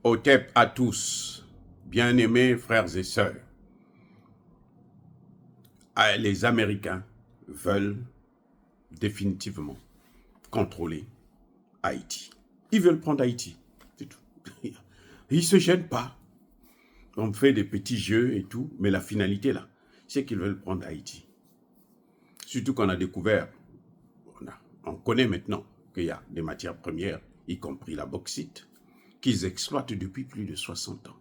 Otep à tous, bien-aimés frères et sœurs. Les Américains veulent définitivement contrôler Haïti. Ils veulent prendre Haïti, c'est tout. Ils ne se gênent pas. On fait des petits jeux et tout, mais la finalité là, c'est qu'ils veulent prendre Haïti. Surtout qu'on a découvert, on connaît maintenant qu'il y a des matières premières, y compris la bauxite, qu'ils exploitent depuis plus de 60 ans.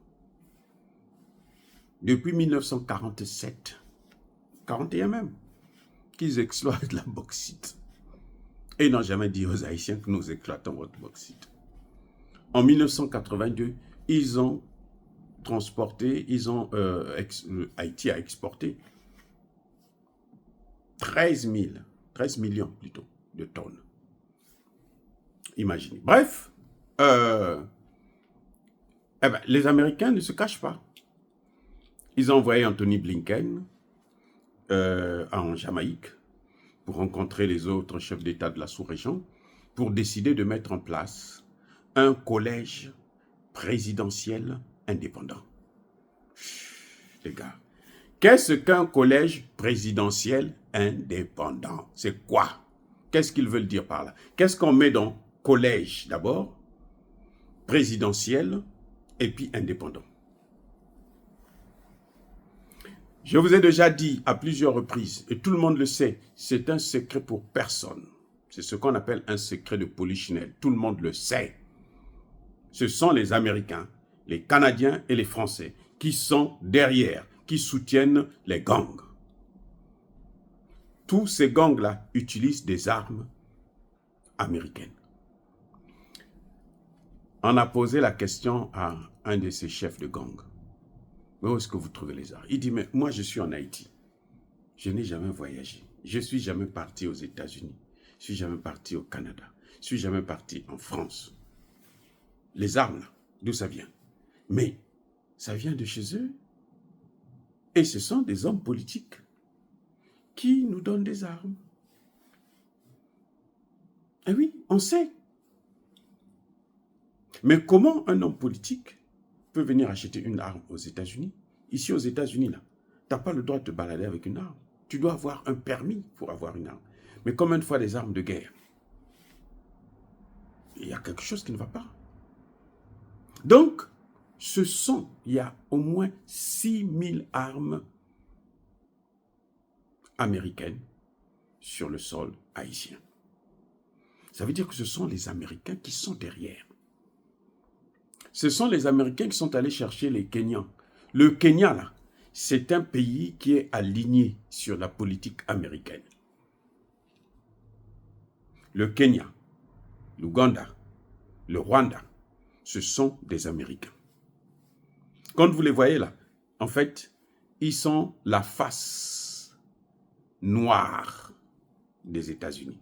Depuis 1947, 41 même, qu'ils exploitent la bauxite. Et ils n'ont jamais dit aux Haïtiens que nous exploitons votre bauxite. En 1982, ils ont transporté, Haïti a exporté 13 millions plutôt de tonnes. Imaginez. Bref, les Américains ne se cachent pas. Ils ont envoyé Anthony Blinken en Jamaïque pour rencontrer les autres chefs d'État de la sous-région pour décider de mettre en place un collège présidentiel indépendant. Les gars, qu'est-ce qu'un collège présidentiel indépendant? C'est quoi? Qu'est-ce qu'ils veulent dire par là? Qu'est-ce qu'on met dans collège d'abord, présidentiel et puis indépendant? Je vous ai déjà dit à plusieurs reprises, et tout le monde le sait, c'est un secret pour personne. C'est ce qu'on appelle un secret de polichinelle. Tout le monde le sait. Ce sont les Américains, les Canadiens et les Français qui sont derrière, qui soutiennent les gangs. Tous ces gangs-là utilisent des armes américaines. On a posé la question à un de ces chefs de gang. Mais où est-ce que vous trouvez les armes? Il dit, mais moi je suis en Haïti. Je n'ai jamais voyagé. Je ne suis jamais parti aux États-Unis. Je ne suis jamais parti au Canada. Je ne suis jamais parti en France. Les armes, là, d'où ça vient? Mais ça vient de chez eux. Et ce sont des hommes politiques qui nous donnent des armes. Eh oui, on sait. Mais comment un homme politique peut venir acheter une arme aux États-Unis? Ici, aux États-Unis, là, tu n'as pas le droit de te balader avec une arme. Tu dois avoir un permis pour avoir une arme. Mais combien de fois des armes de guerre? Il y a quelque chose qui ne va pas. Donc, il y a au moins 6000 armes américaines sur le sol haïtien. Ça veut dire que ce sont les Américains qui sont derrière. Ce sont les Américains qui sont allés chercher les Kenyans. Le Kenya, là, c'est un pays qui est aligné sur la politique américaine. Le Kenya, l'Ouganda, le Rwanda, ce sont des Américains. Quand vous les voyez là, en fait, ils sont la face noire des États-Unis.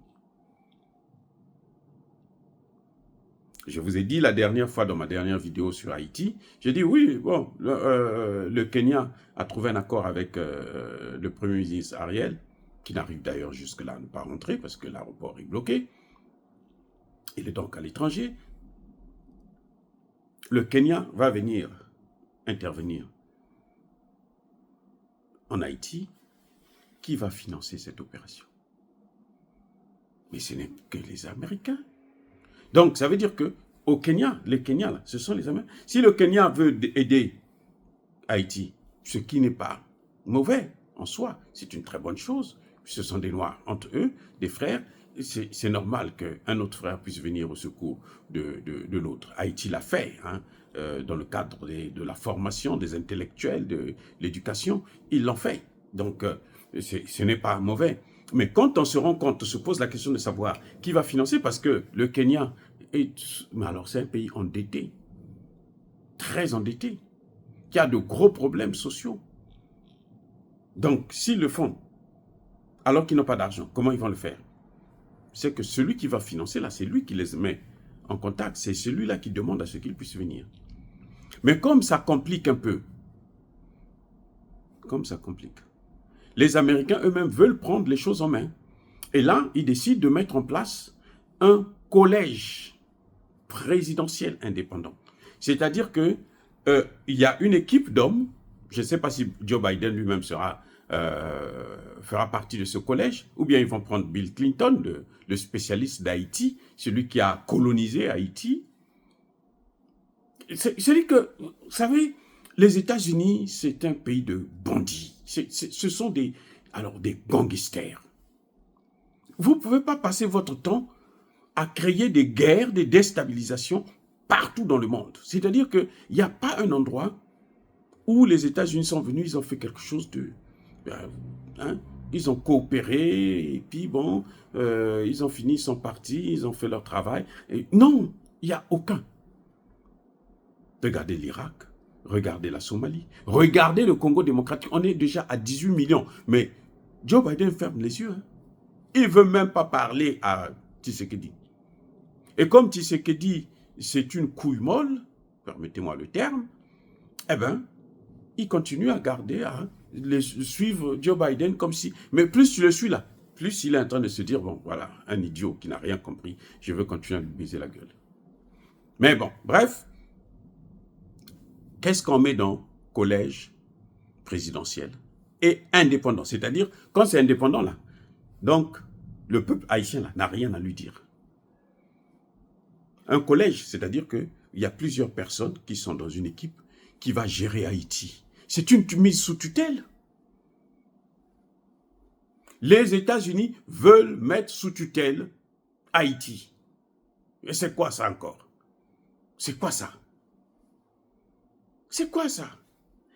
Je vous ai dit la dernière fois dans ma dernière vidéo sur Haïti, j'ai dit oui, bon, le Kenya a trouvé un accord avec le Premier ministre Ariel, qui n'arrive d'ailleurs jusque-là à ne pas rentrer parce que l'aéroport est bloqué. Il est donc à l'étranger. Le Kenya va venir intervenir en Haïti. Qui va financer cette opération? Mais ce n'est que les Américains. Donc, ça veut dire que au Kenya, les Kenyans, là, ce sont les Américains. Si le Kenya veut aider Haïti, ce qui n'est pas mauvais en soi, c'est une très bonne chose. Ce sont des Noirs entre eux, des frères. C'est normal qu'un autre frère puisse venir au secours de l'autre. Haïti l'a fait, hein, dans le cadre de la formation des intellectuels, de l'éducation. Ils l'ont fait. Donc, ce n'est pas mauvais. Mais quand on se rend compte, on se pose la question de savoir qui va financer, parce que le Kenya mais alors c'est un pays endetté, très endetté, qui a de gros problèmes sociaux. Donc, s'ils le font, alors qu'ils n'ont pas d'argent, comment ils vont le faire? C'est que celui qui va financer, là, c'est lui qui les met en contact, c'est celui-là qui demande à ce qu'il puisse venir. Mais comme ça complique un peu, les Américains eux-mêmes veulent prendre les choses en main. Et là, ils décident de mettre en place un collège présidentiel indépendant. C'est-à-dire que il y a une équipe d'hommes, je ne sais pas si Joe Biden lui-même fera partie de ce collège, ou bien ils vont prendre Bill Clinton, le spécialiste d'Haïti, celui qui a colonisé Haïti. C'est-à-dire que, vous savez, les États-Unis, c'est un pays de bandits. Ce sont des gangsters. Vous ne pouvez pas passer votre temps à créer des guerres, des déstabilisations partout dans le monde. C'est-à-dire qu'il n'y a pas un endroit où les États-Unis sont venus, ils ont fait quelque chose de... ils ont coopéré, et puis bon, ils ont fini, ils sont partis, ils ont fait leur travail. Et non, il n'y a aucun. Regardez l'Irak, regardez la Somalie, regardez le Congo démocratique. On est déjà à 18 millions. Mais Joe Biden ferme les yeux. Il ne veut même pas parler à Tshisekedi. Et comme Tshisekedi, c'est une couille molle, permettez-moi le terme, eh bien, il continue à garder, à suivre Joe Biden comme si... Mais plus tu le suis là, plus il est en train de se dire, bon, voilà, un idiot qui n'a rien compris, je veux continuer à lui baiser la gueule. Mais bon, bref, qu'est-ce qu'on met dans collège présidentiel et indépendant? C'est-à-dire, quand c'est indépendant là, donc le peuple haïtien là n'a rien à lui dire. Un collège, c'est-à-dire qu'il y a plusieurs personnes qui sont dans une équipe qui va gérer Haïti. C'est une mise sous tutelle. Les États-Unis veulent mettre sous tutelle Haïti. Et c'est quoi ça encore? C'est quoi ça? C'est quoi ça?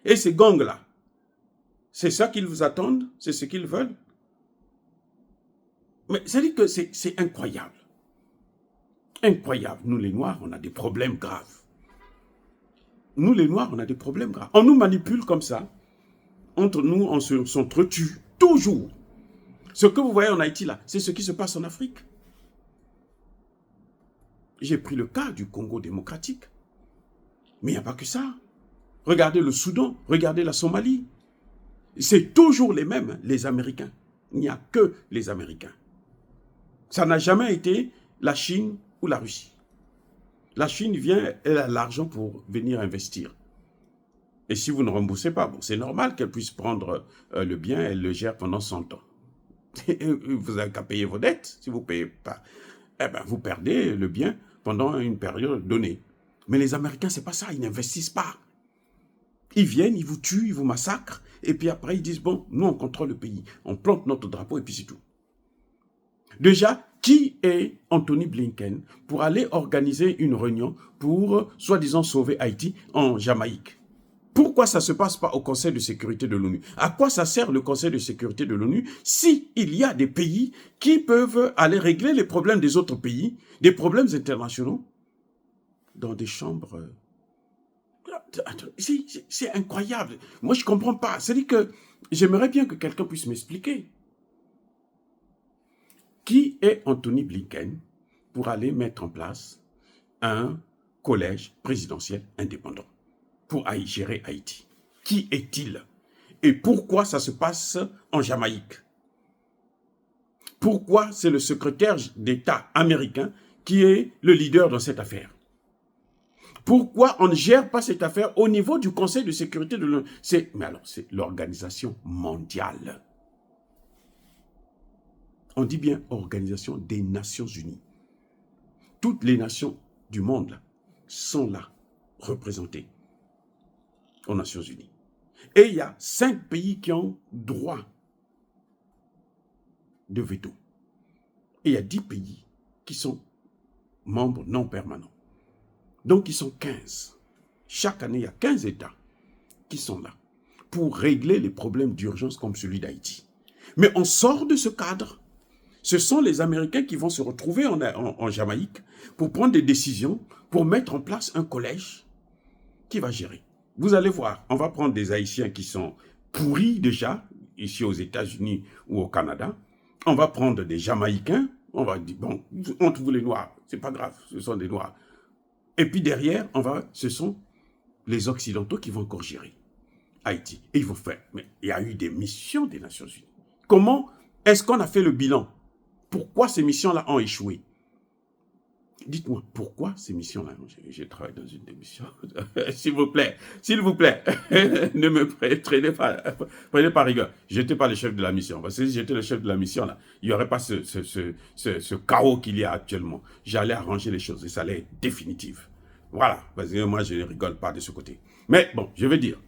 Et ces gangs-là, c'est ça qu'ils vous attendent? C'est ce qu'ils veulent? Mais ça dit que c'est incroyable. Incroyable. Nous, les Noirs, on a des problèmes graves. Nous, les Noirs, on a des problèmes graves. On nous manipule comme ça. Entre nous, on s'entretue toujours. Ce que vous voyez en Haïti, là, c'est ce qui se passe en Afrique. J'ai pris le cas du Congo démocratique. Mais il n'y a pas que ça. Regardez le Soudan, regardez la Somalie. C'est toujours les mêmes, les Américains. Il n'y a que les Américains. Ça n'a jamais été la Chine ou la Russie. La Chine vient, elle a l'argent pour venir investir. Et si vous ne remboursez pas, bon, c'est normal qu'elle puisse prendre le bien, elle le gère pendant 100 ans. Vous n'avez qu'à payer vos dettes. Si vous ne payez pas, eh ben, vous perdez le bien pendant une période donnée. Mais les Américains, ce n'est pas ça, ils n'investissent pas. Ils viennent, ils vous tuent, ils vous massacrent, et puis après ils disent, bon, nous on contrôle le pays, on plante notre drapeau et puis c'est tout. Déjà, qui est Anthony Blinken pour aller organiser une réunion pour, soi-disant, sauver Haïti en Jamaïque? Pourquoi ça ne se passe pas au Conseil de sécurité de l'ONU? À quoi ça sert le Conseil de sécurité de l'ONU s'il y a des pays qui peuvent aller régler les problèmes des autres pays, des problèmes internationaux, dans des chambres... C'est incroyable. Moi, je ne comprends pas. C'est-à-dire que j'aimerais bien que quelqu'un puisse m'expliquer. Qui est Anthony Blinken pour aller mettre en place un collège présidentiel indépendant pour gérer Haïti? Qui est-il? Et pourquoi ça se passe en Jamaïque? Pourquoi c'est le secrétaire d'État américain qui est le leader dans cette affaire? Pourquoi on ne gère pas cette affaire au niveau du Conseil de sécurité de l'ONU? Mais alors, c'est l'organisation mondiale. On dit bien Organisation des Nations Unies. Toutes les nations du monde là, sont là, représentées aux Nations Unies. Et il y a 5 pays qui ont droit de veto. Et il y a 10 pays qui sont membres non permanents. Donc, ils sont 15. Chaque année, il y a 15 États qui sont là pour régler les problèmes d'urgence comme celui d'Haïti. Mais on sort de ce cadre. Ce sont les Américains qui vont se retrouver en Jamaïque pour prendre des décisions, pour mettre en place un collège qui va gérer. Vous allez voir, on va prendre des Haïtiens qui sont pourris déjà, ici aux États-Unis ou au Canada. On va prendre des Jamaïcains. On va dire, bon, entre vous les Noirs, c'est pas grave, ce sont des Noirs. Et puis derrière, ce sont les Occidentaux qui vont encore gérer Haïti. Et ils vont faire. Mais il y a eu des missions des Nations Unies. Comment est-ce qu'on a fait le bilan? Pourquoi ces missions-là ont échoué? Dites-moi, pourquoi ces missions-là? Je travaille dans une démission. S'il vous plaît, ne me prenez pas rigueur. Je n'étais pas le chef de la mission. Parce que si j'étais le chef de la mission, là, il n'y aurait pas ce chaos qu'il y a actuellement. J'allais arranger les choses et ça allait être définitif. Voilà, parce que moi, je ne rigole pas de ce côté. Mais bon, je veux dire,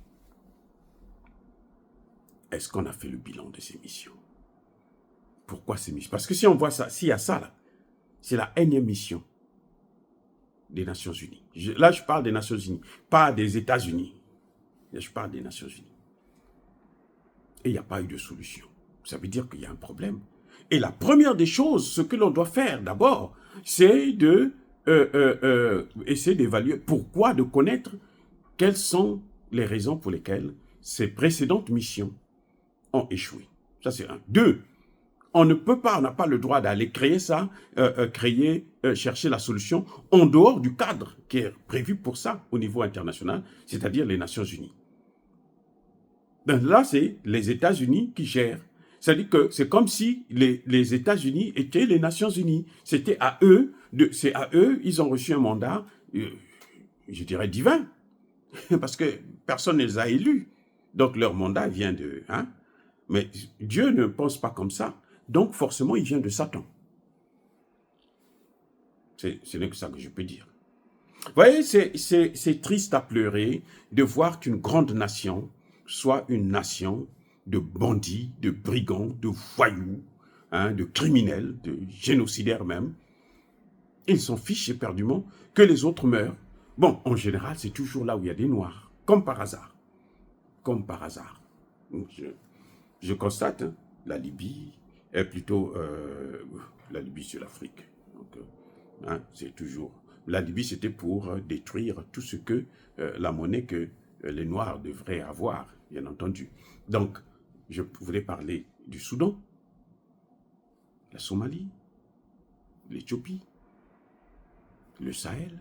est-ce qu'on a fait le bilan de ces missions? Pourquoi ces missions? Parce que si on voit ça, s'il y a ça, là, c'est la énième mission des Nations Unies. Là, je parle des Nations Unies, pas des États-Unis. Je parle des Nations Unies. Et il n'y a pas eu de solution. Ça veut dire qu'il y a un problème. Et la première des choses, ce que l'on doit faire d'abord, c'est de essayer d'évaluer pourquoi, de connaître quelles sont les raisons pour lesquelles ces précédentes missions ont échoué. Ça, c'est un. Deux, on ne peut pas, on n'a pas le droit d'aller créer ça, chercher la solution en dehors du cadre qui est prévu pour ça au niveau international, c'est-à-dire les Nations Unies. Ben là, c'est les États-Unis qui gèrent. C'est-à-dire que c'est comme si les États-Unis étaient les Nations Unies. C'était à eux, c'est à eux, ils ont reçu un mandat, je dirais divin, parce que personne ne les a élus. Donc leur mandat vient de... Hein? Mais Dieu ne pense pas comme ça. Donc, forcément, il vient de Satan. Ce n'est que ça que je peux dire. Vous voyez, c'est triste à pleurer de voir qu'une grande nation soit une nation de bandits, de brigands, de voyous, hein, de criminels, de génocidaires même. Ils s'en fichent éperdument que les autres meurent. Bon, en général, c'est toujours là où il y a des Noirs, comme par hasard. Comme par hasard. Je constate, hein, la Libye est plutôt la Libye sur l'Afrique. Hein, c'est toujours... La Libye, c'était pour détruire tout ce que la monnaie que les Noirs devraient avoir, bien entendu. Donc, je voulais parler du Soudan, la Somalie, l'Éthiopie, le Sahel,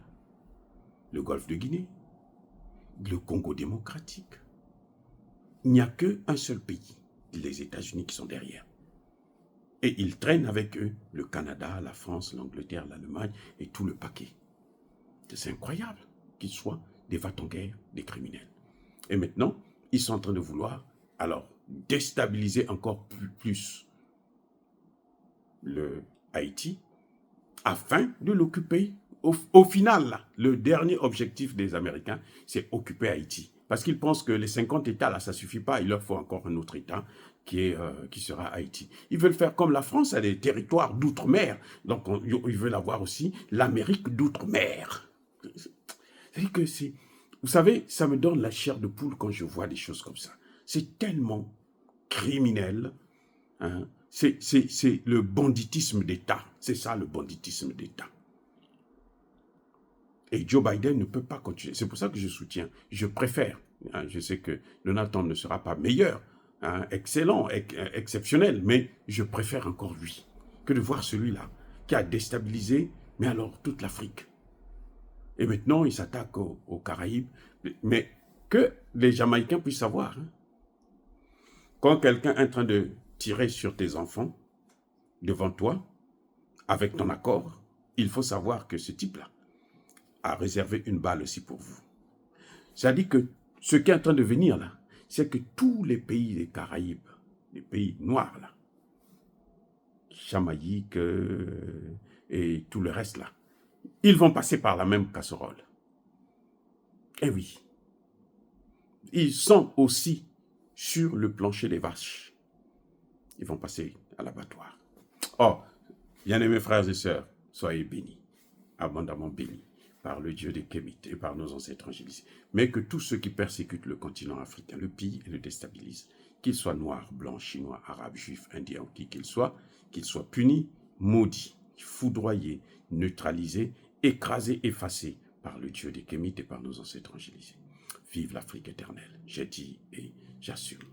le Golfe de Guinée, le Congo démocratique. Il n'y a qu'un seul pays, les États-Unis, qui sont derrière. Et ils traînent avec eux le Canada, la France, l'Angleterre, l'Allemagne et tout le paquet. C'est incroyable qu'ils soient des va-t-en-guerre, des criminels. Et maintenant, ils sont en train de vouloir, alors, déstabiliser encore plus le Haïti afin de l'occuper. Au final, là, le dernier objectif des Américains, c'est occuper Haïti. Parce qu'ils pensent que les 50 États, là, ça ne suffit pas. Il leur faut encore un autre État qui sera Haïti. Ils veulent faire comme la France, a des territoires d'outre-mer. Donc, ils veulent avoir aussi l'Amérique d'outre-mer. C'est-à-dire que c'est... Vous savez, ça me donne la chair de poule quand je vois des choses comme ça. C'est tellement criminel. Hein? C'est le banditisme d'État. C'est ça, le banditisme d'État. Et Joe Biden ne peut pas continuer. C'est pour ça que je soutiens. Je préfère. Hein, je sais que Donald Trump ne sera pas meilleur, hein, excellent, exceptionnel, mais je préfère encore lui que de voir celui-là qui a déstabilisé, mais alors, toute l'Afrique. Et maintenant, il s'attaque aux Caraïbes. Mais que les Jamaïcains puissent savoir, hein, quand quelqu'un est en train de tirer sur tes enfants, devant toi, avec ton accord, il faut savoir que ce type-là a réservé une balle aussi pour vous. Ça dit que ce qui est en train de venir là, c'est que tous les pays des Caraïbes, les pays noirs là, Jamaïque et tout le reste là, ils vont passer par la même casserole. Eh oui. Ils sont aussi sur le plancher des vaches. Ils vont passer à l'abattoir. Oh, bien-aimés frères et sœurs, soyez bénis, abondamment bénis par le Dieu des Kémites et par nos ancêtres angélisés. Mais que tous ceux qui persécutent le continent africain, le pillent et le déstabilisent, qu'ils soient noirs, blancs, chinois, arabes, juifs, indiens, qui qu'ils soient punis, maudits, foudroyés, neutralisés, écrasés, effacés par le Dieu des Kémites et par nos ancêtres angélisés. Vive l'Afrique éternelle, j'ai dit et j'assume.